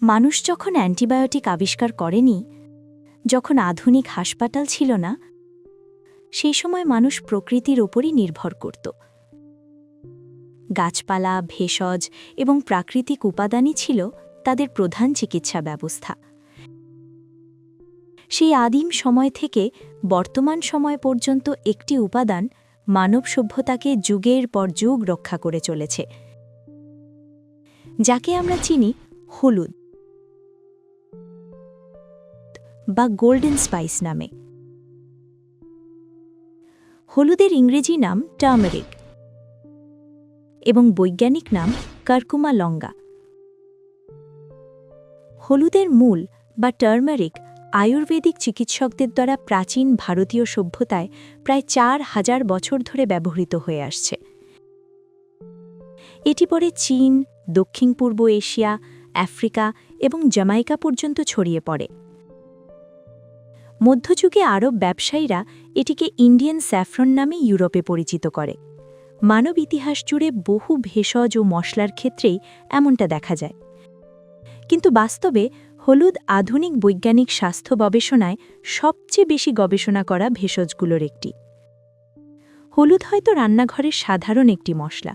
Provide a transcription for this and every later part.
মানুষ যখন অ্যান্টিবায়োটিক আবিষ্কার করেনি, যখন আধুনিক হাসপাতাল ছিল না, সেই সময় মানুষ প্রকৃতির ওপরই নির্ভর করত। গাছপালা, ভেষজ এবং প্রাকৃতিক উপাদানই ছিল তাদের প্রধান চিকিৎসা ব্যবস্থা। সেই আদিম সময় থেকে বর্তমান সময় পর্যন্ত একটি উপাদান মানব সভ্যতাকে যুগের পর যুগ রক্ষা করে চলেছে, যাকে আমরা চিনি হলুদ বা গোল্ডেন স্পাইস নামে। হলুদের ইংরেজি নাম টার্মারিক এবং বৈজ্ঞানিক নাম কারকুমা লঙ্গা। হলুদের মূল বা টার্মারিক আয়ুর্বেদিক চিকিৎসকদের দ্বারা প্রাচীন ভারতীয় সভ্যতায় প্রায় ৪,০০০ বছর ধরে ব্যবহৃত হয়ে আসছে। এটি পরে চীন, দক্ষিণ পূর্ব এশিয়া, আফ্রিকা এবং জামাইকা পর্যন্ত ছড়িয়ে পড়ে। মধ্যযুগে আরব ব্যবসায়ীরা এটিকে ইন্ডিয়ান স্যাফরন নামে ইউরোপে পরিচিত করে। মানব ইতিহাস জুড়ে বহু ভেষজ ও মশলার ক্ষেত্রেই এমনটা দেখা যায়। কিন্তু বাস্তবে হলুদ আধুনিক বৈজ্ঞানিক স্বাস্থ্য গবেষণায় সবচেয়ে বেশি গবেষণা করা ভেষজগুলোর একটি। হলুদ হয়তো রান্নাঘরের সাধারণ একটি মশলা,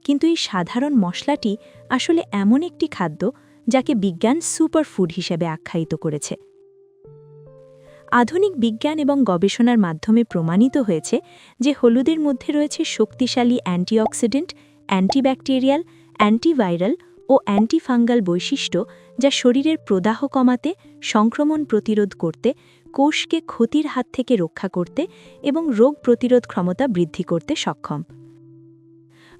কিন্তু এই সাধারণ মশলাটি আসলে এমন একটি খাদ্য যাকে বিজ্ঞান সুপারফুড হিসেবে আখ্যায়িত করেছে। আধুনিক বিজ্ঞান এবং গবেষণার মাধ্যমে প্রমাণিত হয়েছে যে হলুদের মধ্যে রয়েছে শক্তিশালী অ্যান্টিঅক্সিডেন্ট, অ্যান্টিব্যাকটেরিয়াল, অ্যান্টিভাইরাল ও অ্যান্টিফাঙ্গাল বৈশিষ্ট্য, যা শরীরের প্রদাহ কমাতে, সংক্রমণ প্রতিরোধ করতে, কোষকে ক্ষতির হাত থেকে রক্ষা করতে এবং রোগ প্রতিরোধ ক্ষমতা বৃদ্ধি করতে সক্ষম।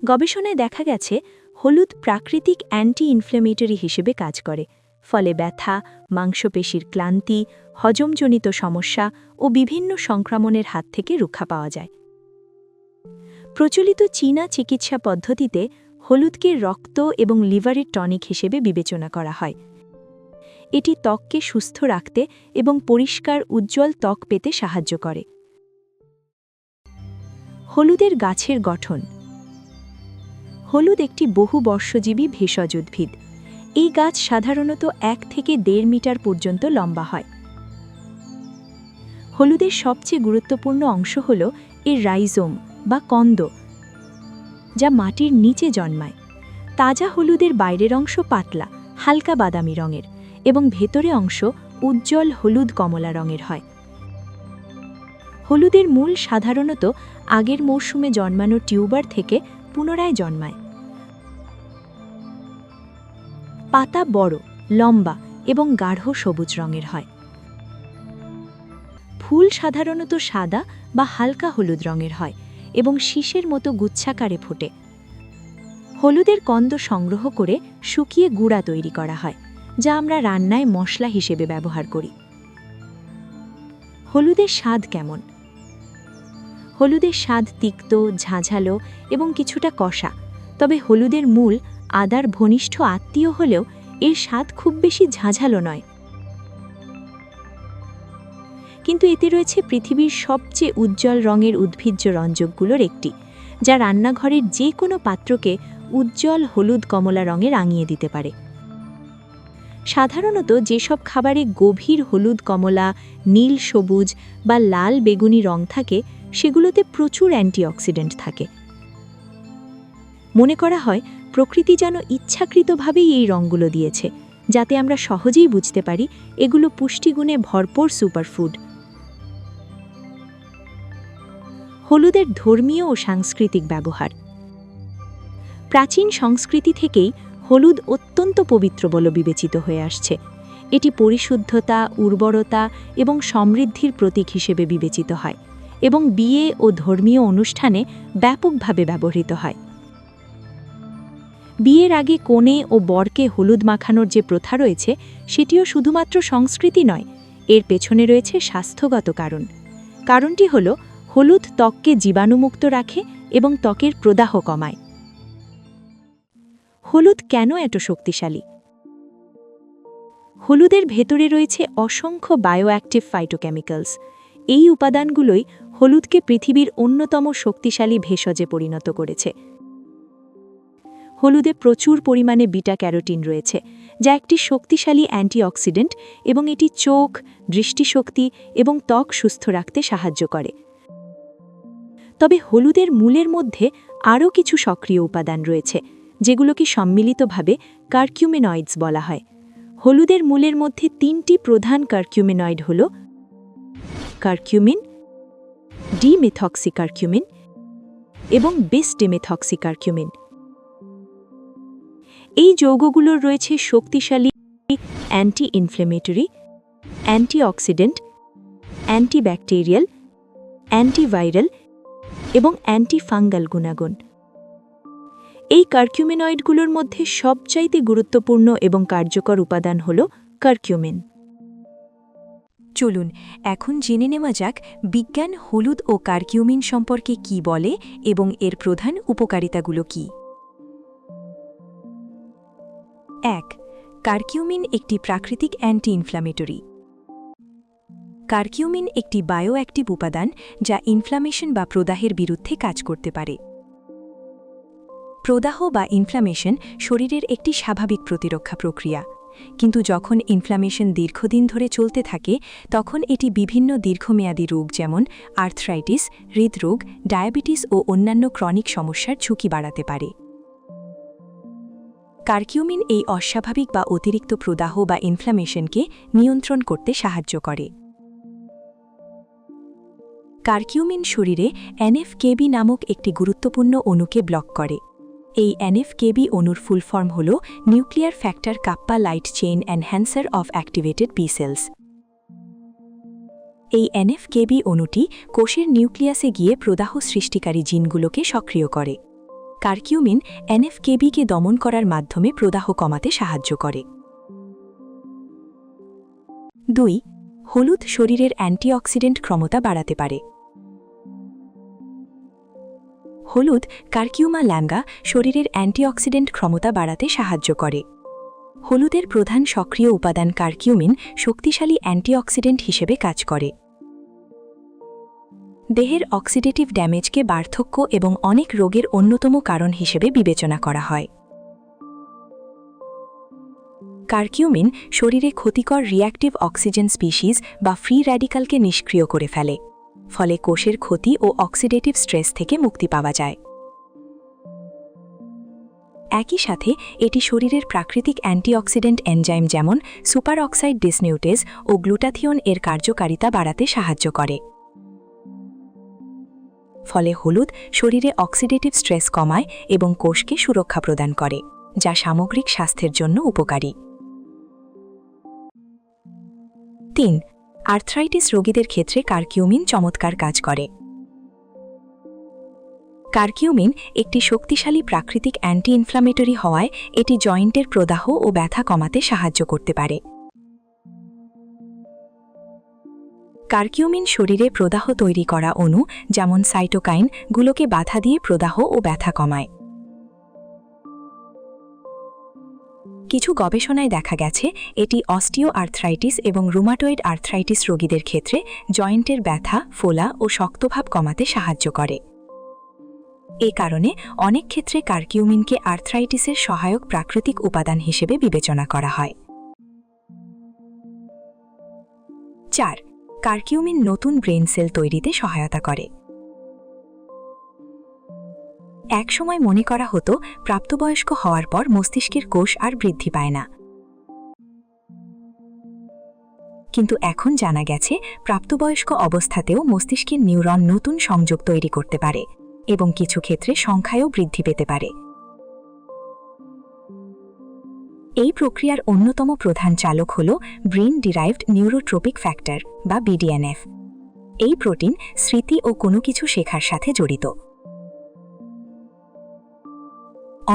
গবেষণায় দেখা গেছে হলুদ প্রাকৃতিক অ্যান্টি ইনফ্ল্যামেটরি হিসেবে কাজ করে, ফলে ব্যথা, মাংসপেশির ক্লান্তি, হজমজনিত সমস্যা ও বিভিন্ন সংক্রমণের হাত থেকে রক্ষা পাওয়া যায়। প্রচলিত চীনা চিকিৎসা পদ্ধতিতে হলুদকে রক্ত এবং লিভারের টনিক হিসেবে বিবেচনা করা হয়। এটি ত্বককে সুস্থ রাখতে এবং পরিষ্কার উজ্জ্বল ত্বক পেতে সাহায্য করে। হলুদের গাছের গঠন। হলুদ একটি বহুবর্ষজীবী ভেষজ উদ্ভিদ। এই গাছ সাধারণত ১ থেকে ১.৫ মিটার পর্যন্ত লম্বা হয়। হলুদের সবচেয়ে গুরুত্বপূর্ণ অংশ হল এর রাইজোম বা কন্দ, যা মাটির নিচে জন্মায়। তাজা হলুদের বাইরের অংশ পাতলা, হালকা বাদামি রঙের এবং ভেতরে অংশ উজ্জ্বল হলুদ কমলা রঙের হয়। হলুদের মূল সাধারণত আগের মৌসুমে জন্মানো টিউবার থেকে পুনরায় জন্মায়। পাতা বড়, লম্বা এবং গাঢ় সবুজ রঙের হয়। ফুল সাধারণত সাদা বা হালকা হলুদ রঙের হয় এবং শীষের মতো গুচ্ছাকারে ফোটে। হলুদের কন্দ সংগ্রহ করে শুকিয়ে গুঁড়া তৈরি করা হয়, যা আমরা রান্নায় মশলা হিসেবে ব্যবহার করি। হলুদের স্বাদ কেমন? হলুদের স্বাদ তিক্ত, ঝাঁঝালো এবং কিছুটা কষা, তবে হলুদের মূল আদার ঘনিষ্ঠ আত্মীয় হলেও এর স্বাদ খুব বেশি ঝাঁঝালো নয়। কিন্তু এতে রয়েছে পৃথিবীর সবচেয়ে উজ্জ্বল রঙের উদ্ভিজ্জ রঞ্জকগুলোর একটি, যা রান্নাঘরের যে কোনো পাত্রকে উজ্জ্বল হলুদ কমলা রঙে রাঙিয়ে দিতে পারে। সাধারণত যেসব খাবারে গভীর হলুদ কমলা, নীল সবুজ বা লাল বেগুনি রং থাকে, সেগুলোতে প্রচুর অ্যান্টিঅক্সিডেন্ট থাকে। মনে করা হয় প্রকৃতি যেন ইচ্ছাকৃতভাবেই এই রঙগুলো দিয়েছে, যাতে আমরা সহজেই বুঝতে পারি এগুলো পুষ্টিগুণে ভরপুর সুপারফুড। হলুদের ধর্মীয় ও সাংস্কৃতিক ব্যবহার। প্রাচীন সংস্কৃতি থেকেই হলুদ অত্যন্ত পবিত্র বলে বিবেচিত হয়ে আসছে। এটি পরিশুদ্ধতা, উর্বরতা এবং সমৃদ্ধির প্রতীক হিসেবে বিবেচিত হয় এবং বিয়ে ও ধর্মীয় অনুষ্ঠানে ব্যাপকভাবে ব্যবহৃত হয়। বিয়ের আগে কনে ও বরকে হলুদ মাখানোর যে প্রথা রয়েছে, সেটিও শুধুমাত্র সংস্কৃতি নয়, এর পেছনে রয়েছে স্বাস্থ্যগত কারণ। কারণটি হল হলুদ ত্বককে জীবাণুমুক্ত রাখে এবং ত্বকের প্রদাহ কমায়। হলুদ কেন এত শক্তিশালী? হলুদের ভেতরে রয়েছে অসংখ্য বায়োঅ্যাক্টিভ ফাইটোকেমিক্যালস। এই উপাদানগুলোই হলুদকে পৃথিবীর অন্যতম শক্তিশালী ভেষজে পরিণত করেছে। হলুদে প্রচুর পরিমাণে বিটা ক্যারোটিন রয়েছে, যা একটি শক্তিশালী অ্যান্টিঅক্সিডেন্ট এবং এটি চোখ, দৃষ্টিশক্তি এবং ত্বক সুস্থ রাখতে সাহায্য করে। তবে হলুদের মূলের মধ্যে আরও কিছু সক্রিয় উপাদান রয়েছে, যেগুলোকে সম্মিলিতভাবে কারকিউমিনয়েডস বলা হয়। হলুদের মূলের মধ্যে 3টি প্রধান কারকিউমিনয়েড হল কারকিউমিন, ডিমেথক্সিকারকিউমিন এবং বিস-ডিমেথক্সিকারকিউমিন। এই যৌগগুলোর রয়েছে শক্তিশালী anti inflammatory, antioxidant, antibacterial, antiviral এবং অ্যান্টিফাঙ্গাল গুণাগুণ। এই কারকিউমিনয়েডগুলোর মধ্যে সবচাইতে গুরুত্বপূর্ণ এবং কার্যকর উপাদান হল কারকিউমিন। চলুন এখন জেনে নেওয়া যাক বিজ্ঞান হলুদ ও কারকিউমিন সম্পর্কে কি বলে এবং এর প্রধান উপকারিতাগুলো কি। 1. কারকিউমিন একটি প্রাকৃতিক অ্যান্টি ইনফ্ল্যামেটরি। কারকিউমিন একটি বায়োঅ্যাক্টিভ উপাদান যা ইনফ্ল্যামেশন বা প্রদাহের বিরুদ্ধে কাজ করতে পারে। প্রদাহ বা ইনফ্ল্যামেশন শরীরের একটি স্বাভাবিক প্রতিরক্ষা প্রক্রিয়া, কিন্তু যখন ইনফ্ল্যামেশন দীর্ঘদিন ধরে চলতে থাকে তখন এটি বিভিন্ন দীর্ঘমেয়াদী রোগ যেমন আর্থ্রাইটিস, হৃদরোগ, ডায়াবেটিস ও অন্যান্য ক্রনিক সমস্যার ঝুঁকি বাড়াতে পারে। কারকিউমিন এই অস্বাভাবিক বা অতিরিক্ত প্রদাহ বা ইনফ্ল্যামেশনকে নিয়ন্ত্রণ করতে সাহায্য করে। কারকিউমিন শরীরে এনএফকেবি নামক একটি গুরুত্বপূর্ণ অণুকে ব্লক করে। এই এনএফকেবি অণুর ফুল ফর্ম হল nuclear factor kappa light chain enhancer of activated B cells. এই এনএফকেবি অণুটি কোষের নিউক্লিয়াসে গিয়ে প্রদাহ সৃষ্টিকারী জিনগুলোকে সক্রিয় করে। কারকিউমিন এনএফকেবিকে দমন করার মাধ্যমে প্রদাহ কমাতে সাহায্য করে। 2. হলুদ শরীরের অ্যান্টিঅক্সিডেন্ট ক্ষমতা বাড়াতে পারে। হলুদ কারকিউমা ল্যাঙ্গা শরীরের অ্যান্টিঅক্সিডেন্ট ক্ষমতা বাড়াতে সাহায্য করে। হলুদের প্রধান সক্রিয় উপাদান কারকিউমিন শক্তিশালী অ্যান্টিঅক্সিডেন্ট হিসেবে কাজ করে। দেহের অক্সিডেটিভ ড্যামেজকে বার্ধক্য এবং অনেক রোগের অন্যতম কারণ হিসেবে বিবেচনা করা হয়। কারকিউমিন শরীরে ক্ষতিকর রিঅ্যাক্টিভ অক্সিজেন স্পিসিস বা ফ্রি র্যাডিক্যালকে নিষ্ক্রিয় করে ফেলে, ফলে কোষের ক্ষতি ও অক্সিডেটিভ স্ট্রেস থেকে মুক্তি পাওয়া যায়। একই সাথে এটি শরীরের প্রাকৃতিক অ্যান্টিঅক্সিডেন্ট এনজাইম যেমন সুপারঅক্সাইড ডিসনিউটেজ ও গ্লুটাথিয়ন এর কার্যকারিতা বাড়াতে সাহায্য করে। ফলে হলুদ শরীরে অক্সিডেটিভ স্ট্রেস কমায় এবং কোষকে সুরক্ষা প্রদান করে, যা সামগ্রিক স্বাস্থ্যের জন্য উপকারী। 3. আর্থ্রাইটিস রোগীদের ক্ষেত্রে কারকিউমিন চমৎকার কাজ করে। কারকিউমিন একটি শক্তিশালী প্রাকৃতিক অ্যান্টি ইনফ্ল্যামেটরি হওয়ায় এটি জয়েন্টের প্রদাহ ও ব্যথা কমাতে সাহায্য করতে পারে। কারকিউমিন শরীরে প্রদাহ তৈরি করা অণু যেমন সাইটোকাইন গুলোকে বাধা দিয়ে প্রদাহ ও ব্যথা কমায়। কিছু গবেষণায় দেখা গেছে এটি অস্টিও আর্থ্রাইটিস এবং রুমাটয়েড আর্থ্রাইটিস রোগীদের ক্ষেত্রে জয়েন্টের ব্যথা, ফোলা ও শক্তভাব কমাতে সাহায্য করে। এ কারণে অনেক ক্ষেত্রে কারকিউমিনকে আর্থ্রাইটিসের সহায়ক প্রাকৃতিক উপাদান হিসেবে বিবেচনা করা হয়। 4. কারকিউমিন নতুন ব্রেন সেল তৈরিতে সহায়তা করে। একসময় মনে করা হতো প্রাপ্তবয়স্ক হওয়ার পর মস্তিষ্কের কোষ আর বৃদ্ধি পায় না, কিন্তু এখন জানা গেছে প্রাপ্তবয়স্ক অবস্থাতেও মস্তিষ্কের নিউরন নতুন সংযোগ তৈরি করতে পারে এবং কিছু ক্ষেত্রে সংখ্যায়ও বৃদ্ধি পেতে পারে। এই প্রক্রিয়ার অন্যতম প্রধান চালক হল ব্রেন ডিরাইভড নিউরোট্রপিক ফ্যাক্টর বা বিডিএনএফ। এই প্রোটিন স্মৃতি ও কোনো কিছু শেখার সাথে জড়িত।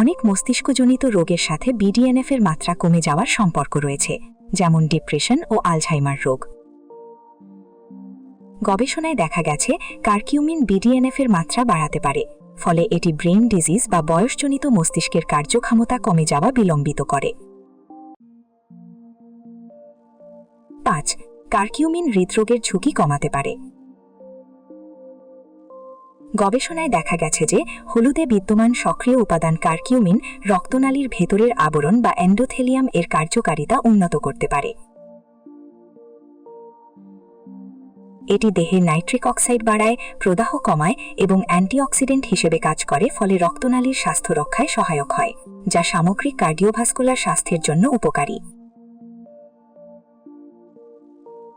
অনেক মস্তিষ্কজনিত রোগের সাথে বিডিএনএফ এর মাত্রা কমে যাওয়ার সম্পর্ক রয়েছে, যেমন ডিপ্রেশন ও আলঝাইমার রোগ। গবেষণায় দেখা গেছে কারকিউমিন বিডিএনএফ এর মাত্রা বাড়াতে পারে, ফলে এটি ব্রেন ডিজিজ বা বয়সজনিত মস্তিষ্কের কার্যক্ষমতা কমে যাওয়া বিলম্বিত করে। 5. কারকিউমিন হৃদরোগের ঝুঁকি কমাতে পারে। গবেষণায় দেখা গেছে যে হলুদে বিদ্যমান সক্রিয় উপাদান কারকিউমিন রক্তনালীর ভেতরের আবরণ বা এন্ডোথেলিয়াম এর কার্যকারিতা উন্নত করতে পারে। এটি দেহের নাইট্রিক অক্সাইড বাড়ায়, প্রদাহ কমায় এবং অ্যান্টিঅক্সিডেন্ট হিসেবে কাজ করে, ফলে রক্তনালীর স্বাস্থ্য রক্ষায় সহায়ক হয়, যা সামগ্রিক কার্ডিওভাস্কুলার স্বাস্থ্যের জন্য উপকারী।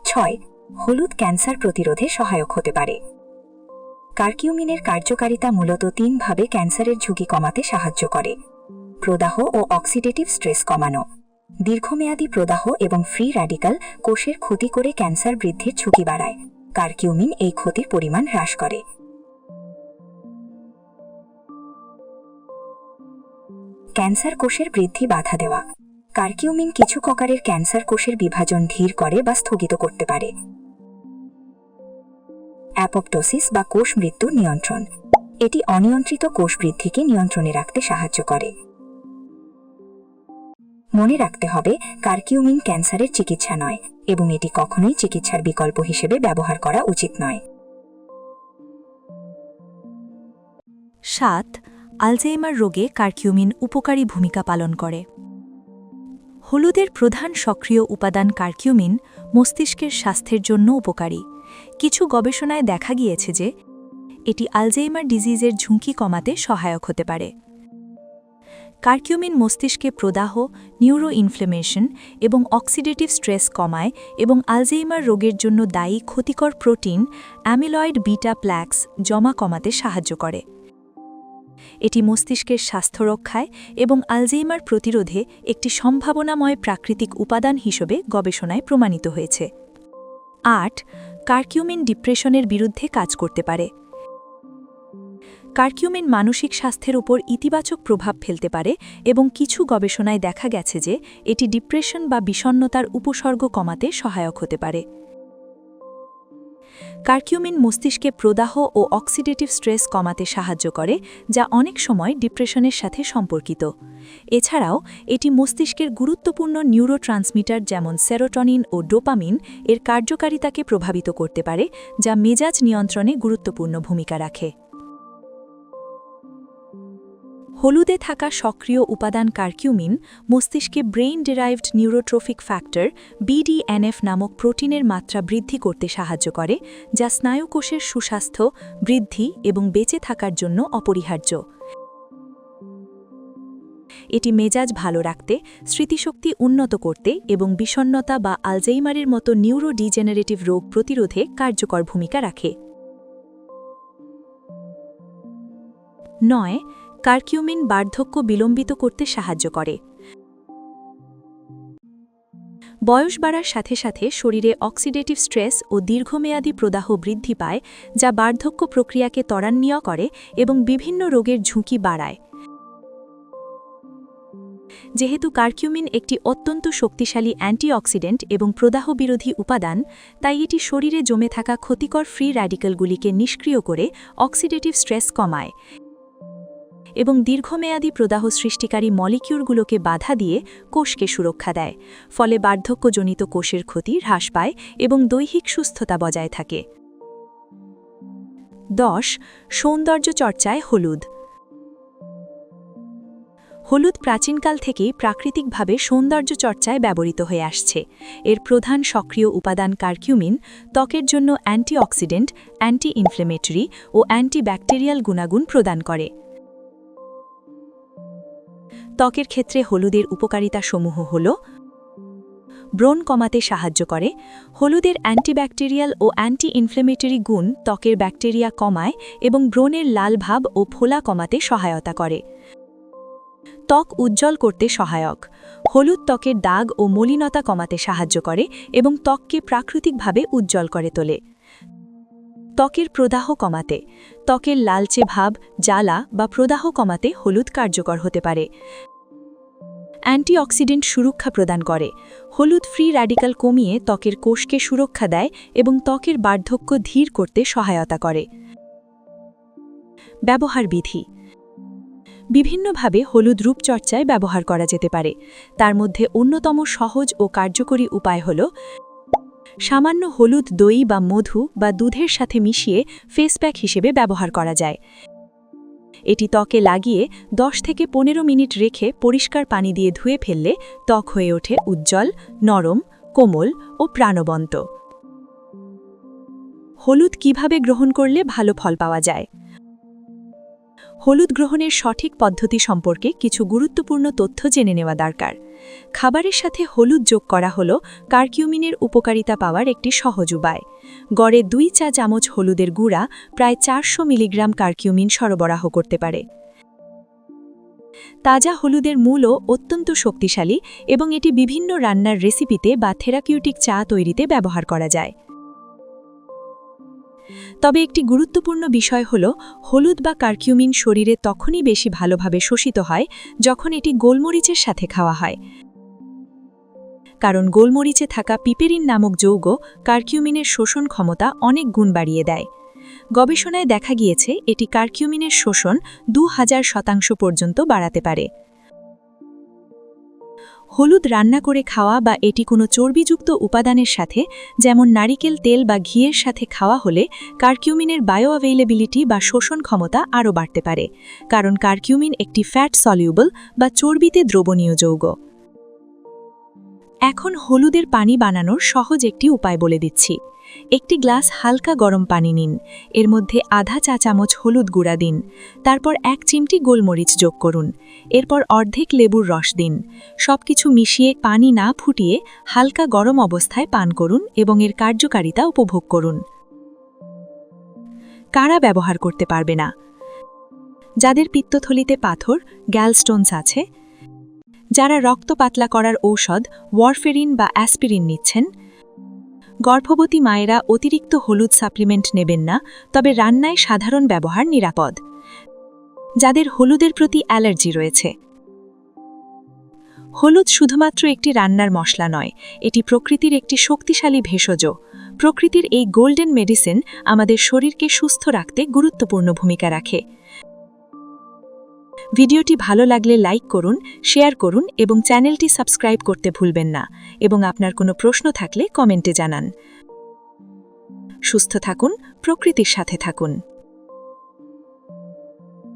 6. হলুদ ক্যান্সার প্রতিরোধে সহায়ক হতে পারে। কারকিউমিনের কার্যকারিতা মূলত 3 ভাবে ক্যান্সারের ঝুঁকি কমাতে সাহায্য করে: প্রদাহ ও অক্সিডেটিভ স্ট্রেস কমানো। দীর্ঘমেয়াদী প্রদাহ এবং ফ্রি র্যাডিক্যাল কোষের ক্ষতি করে ক্যান্সার বৃদ্ধির ঝুঁকি বাড়ায়। কারকিউমিন এই ক্ষতির পরিমাণ হ্রাস করে। ক্যান্সার কোষের বৃদ্ধি বাধা দেওয়া। কারকিউমিন কিছু প্রকারের ক্যান্সার কোষের বিভাজন ধীর করে বা স্থগিত করতে পারে। অ্যাপোপ্টোসিস বা কোষ মৃত্যু নিয়ন্ত্রণ। এটি অনিয়ন্ত্রিত কোষ বৃদ্ধিকে নিয়ন্ত্রণে রাখতে সাহায্য করে। মনে রাখতে হবে, কারকিউমিন ক্যান্সারের চিকিৎসা নয় এবং এটি কখনোই চিকিৎসার বিকল্প হিসেবে ব্যবহার করা উচিত নয়। 7. আলঝেইমার রোগে কারকিউমিন উপকারী ভূমিকা পালন করে। হলুদের প্রধান সক্রিয় উপাদান কারকিউমিন মস্তিষ্কের স্বাস্থ্যের জন্য উপকারী। কিছু গবেষণায় দেখা গিয়েছে যে এটি আলঝেইমার ডিজিজের ঝুঁকি কমাতে সহায়ক হতে পারে। কারকিউমিন মস্তিষ্কে প্রদাহ, নিউরো ইনফ্লেমেশন এবং অক্সিডেটিভ স্ট্রেস কমায় এবং আলঝেইমার রোগের জন্য দায়ী ক্ষতিকর প্রোটিন অ্যামিলয়েড বিটা প্ল্যাক্স জমা কমাতে সাহায্য করে। এটি মস্তিষ্কের স্বাস্থ্য রক্ষায় এবং আলঝেইমার প্রতিরোধে একটি সম্ভাবনাময় প্রাকৃতিক উপাদান হিসেবে গবেষণায় প্রমাণিত হয়েছে। 8. কারকিউমিন ডিপ্রেশনের বিরুদ্ধে কাজ করতে পারে। কারকিউমিন মানসিক স্বাস্থ্যের উপর ইতিবাচক প্রভাব ফেলতে পারে এবং কিছু গবেষণায় দেখা গেছে যে এটি ডিপ্রেশন বা বিষণ্ণতার উপসর্গ কমাতে সহায়ক হতে পারে। কারকিউমিন মস্তিষ্কে প্রদাহ ও অক্সিডেটিভ স্ট্রেস কমাতে সাহায্য করে, যা অনেক সময় ডিপ্রেশনের সাথে সম্পর্কিত। এছাড়াও এটি মস্তিষ্কের গুরুত্বপূর্ণ নিউরোট্রান্সমিটার যেমন সেরোটোনিন ও ডোপামিন এর কার্যকারিতাকে প্রভাবিত করতে পারে, যা মেজাজ নিয়ন্ত্রণে গুরুত্বপূর্ণ ভূমিকা রাখে। হলুদে থাকা সক্রিয় উপাদান কারকিউমিন মস্তিষ্কে brain derived neurotrophic factor BDNF নামক প্রোটিনের মাত্রা বৃদ্ধি করতে সাহায্য করে, যা স্নায়ুকোষের সুস্বাস্থ্য, বৃদ্ধি এবং বেঁচে থাকার জন্য অপরিহার্য। এটি মেজাজ ভালো রাখতে, স্মৃতিশক্তি উন্নত করতে এবং বিষণ্ণতা বা আলঝেইমারের মতো নিউরো ডিজেনারেটিভ রোগ প্রতিরোধে কার্যকর ভূমিকা রাখে। 9. কারকিউমিন বার্ধক্য বিলম্বিত করতে সাহায্য করে। বয়স বাড়ার সাথে সাথে শরীরে অক্সিডেটিভ স্ট্রেস ও দীর্ঘমেয়াদী প্রদাহ বৃদ্ধি পায়, যা বার্ধক্য প্রক্রিয়াকে ত্বরান্বিত করে এবং বিভিন্ন রোগের ঝুঁকি বাড়ায়। যেহেতু কারকিউমিন একটি অত্যন্ত শক্তিশালী অ্যান্টিঅক্সিডেন্ট এবং প্রদাহ বিরোধী উপাদান, তাই এটি শরীরে জমে থাকা ক্ষতিকর ফ্রি র্যাডিক্যালগুলিকে নিষ্ক্রিয় করে অক্সিডেটিভ স্ট্রেস কমায় এবং দীর্ঘমেয়াদী প্রদাহ সৃষ্টিকারী মলিকিউলগুলোকে বাধা দিয়ে কোষকে সুরক্ষা দেয়, ফলে বার্ধক্যজনিত কোষের ক্ষতি হ্রাস পায় এবং দৈহিক সুস্থতা বজায় থাকে। 10. সৌন্দর্য চর্চায় হলুদ। হলুদ প্রাচীনকাল থেকেই প্রাকৃতিকভাবে সৌন্দর্য চর্চায় ব্যবহৃত হয়ে আসছে। এর প্রধান সক্রিয় উপাদান কারকিউমিন ত্বকের জন্য অ্যান্টিঅক্সিডেন্ট, অ্যান্টি ইনফ্লেমেটরি ও অ্যান্টিব্যাকটেরিয়াল গুণাগুণ প্রদান করে। ত্বকের ক্ষেত্রে হলুদের উপকারিতাসমূহ হল: ব্রণ কমাতে সাহায্য করে। হলুদের অ্যান্টিব্যাকটেরিয়াল ও অ্যান্টি ইনফ্লেমেটরি গুণ ত্বকের ব্যাকটেরিয়া কমায় এবং ব্রণের লাল ভাব ও ফোলা কমাতে সহায়তা করে। ত্বক উজ্জ্বল করতে সহায়ক। হলুদ ত্বকের দাগ ও মলিনতা কমাতে সাহায্য করে এবং ত্বককে প্রাকৃতিকভাবে উজ্জ্বল করে তোলে। ত্বকের প্রদাহ কমাতে। ত্বকের লালচে ভাব, জ্বালা বা প্রদাহ কমাতে হলুদ কার্যকর হতে পারে। অ্যান্টিঅক্সিডেন্ট সুরক্ষা প্রদান করে। হলুদ ফ্রি র্যাডিক্যাল কমিয়ে ত্বকের কোষকে সুরক্ষা দেয় এবং ত্বকের বার্ধক্য ধীর করতে সহায়তা করে। ব্যবহার বিধি। বিভিন্নভাবে হলুদ রূপচর্চায় ব্যবহার করা যেতে পারে। তার মধ্যে অন্যতম সহজ ও কার্যকরী উপায় হল সামান্য হলুদ দই বা মধু বা দুধের সাথে মিশিয়ে ফেস প্যাক হিসেবে ব্যবহার করা যায়। এটি ত্বকে লাগিয়ে 10 থেকে 15 মিনিট রেখে পরিষ্কার পানি দিয়ে ধুয়ে ফেললে ত্বক হয়ে ওঠে উজ্জ্বল, নরম, কোমল ও প্রাণবন্ত। হলুদ কিভাবে গ্রহণ করলে ভালো ফল পাওয়া যায়? হলুদ গ্রহণের সঠিক পদ্ধতি সম্পর্কে কিছু গুরুত্বপূর্ণ তথ্য জেনে নেওয়া দরকার। খাবারের সাথে হলুদ যোগ করা হল কারকিউমিনের উপকারিতা পাওয়ার একটি সহজ উপায়। গড়ে 2 চা চামচ হলুদের গুঁড়া প্রায় 400 মিলিগ্রাম কারকিউমিন সরবরাহ করতে পারে। তাজা হলুদের মূলও অত্যন্ত শক্তিশালী এবং এটি বিভিন্ন রান্নার রেসিপিতে বা থেরাপিউটিক চা তৈরিতে ব্যবহার করা যায়। তবে একটি গুরুত্বপূর্ণ বিষয় হল হলুদ বা কারকিউমিন শরীরে তখনই বেশি ভালোভাবে শোষিত হয় যখন এটি গোলমরিচের সাথে খাওয়া হয়, কারণ গোলমরিচে থাকা পিপেরিন নামক যৌগ কারকিউমিনের শোষণ ক্ষমতা অনেক গুণ বাড়িয়ে দেয়। গবেষণায় দেখা গিয়েছে এটি কারকিউমিনের শোষণ 2000% পর্যন্ত বাড়াতে পারে। হলুদ রান্না করে খাওয়া বা এটি কোনো চর্বিযুক্ত উপাদানের সাথে যেমন নারিকেল তেল বা ঘিয়ের সাথে খাওয়া হলে কারকিউমিনের বায়োঅ্যাভেইলেবিলিটি বা শোষণ ক্ষমতা আরও বাড়তে পারে, কারণ কারকিউমিন একটি ফ্যাট সলিউবল বা চর্বিতে দ্রবণীয় যৌগ। এখন হলুদের পানি বানানোর সহজ একটি উপায় বলে দিচ্ছি। একটি গ্লাস হালকা গরম পানি নিন, এর মধ্যে আধা চা চামচ হলুদ গুঁড়া দিন, তারপর 1 চিমটি গোলমরিচ যোগ করুন, এরপর অর্ধেক লেবুর রস দিন। সবকিছু মিশিয়ে পানি না ফুটিয়ে হালকা গরম অবস্থায় পান করুন এবং এর কার্যকারিতা উপভোগ করুন। কারা ব্যবহার করতে পারবে না? যাদের পিত্তথলিতে পাথর, গ্যালস্টোনস আছে, যারা রক্ত পাতলা করার ঔষধ ওয়ারফেরিন বা অ্যাসপিরিন নিচ্ছেন, গর্ভবতী মায়েরা অতিরিক্ত হলুদ সাপ্লিমেন্ট নেবেন না, তবে রান্নায় সাধারণ ব্যবহার নিরাপদ। যাদের হলুদের প্রতি অ্যালার্জি রয়েছে। হলুদ শুধুমাত্র একটি রান্নার মশলা নয়, এটি প্রকৃতির একটি শক্তিশালী ভেষজ। প্রকৃতির এই গোল্ডেন মেডিসিন আমাদের শরীরকে সুস্থ রাখতে গুরুত্বপূর্ণ ভূমিকা রাখে। ভিডিওটি ভালো লাগলে লাইক করুন, শেয়ার করুন এবং চ্যানেলটি সাবস্ক্রাইব করতে ভুলবেন না, এবং আপনার কোনো প্রশ্ন থাকলে কমেন্টে জানান। সুস্থ থাকুন, প্রকৃতির সাথে থাকুন।